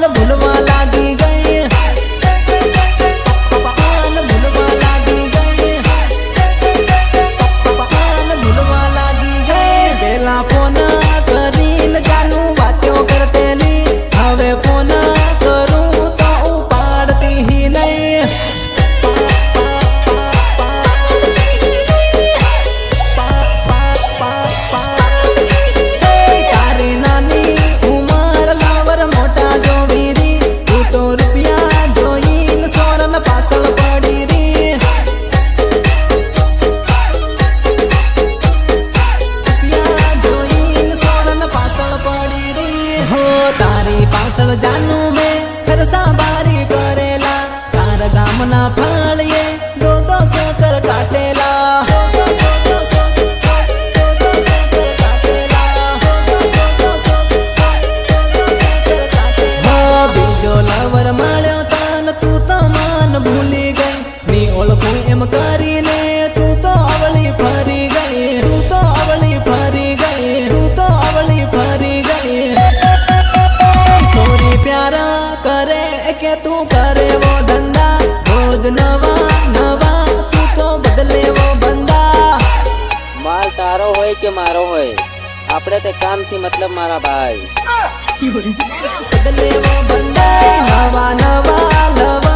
भूलवा लागी गई पान भूलवा लागी गई पान भूलवा लागी गई पेला फोन करीन जानू बातें करतेली हवे फोन करूं तो उपाड़ती ही नहीं जानू में फिर साबारी करेला तार गामना फालिए दो दो कर काटेला बीजो लवर माळ्यो तान तू तो मान भूली गई नी ओळखू एम करीने तू तो अवળી फरी गई तू तो अवળી फरी गई तू तो अवળી फरी गई प्यारा करे के तू करे वो धंधा रोज नवा नवा तू तो बदले वो बंदा माल तारो होय के मारो होय आपड़े ते काम थी मतलब मारा भाई बदले वो बंदा नवा नवा लवा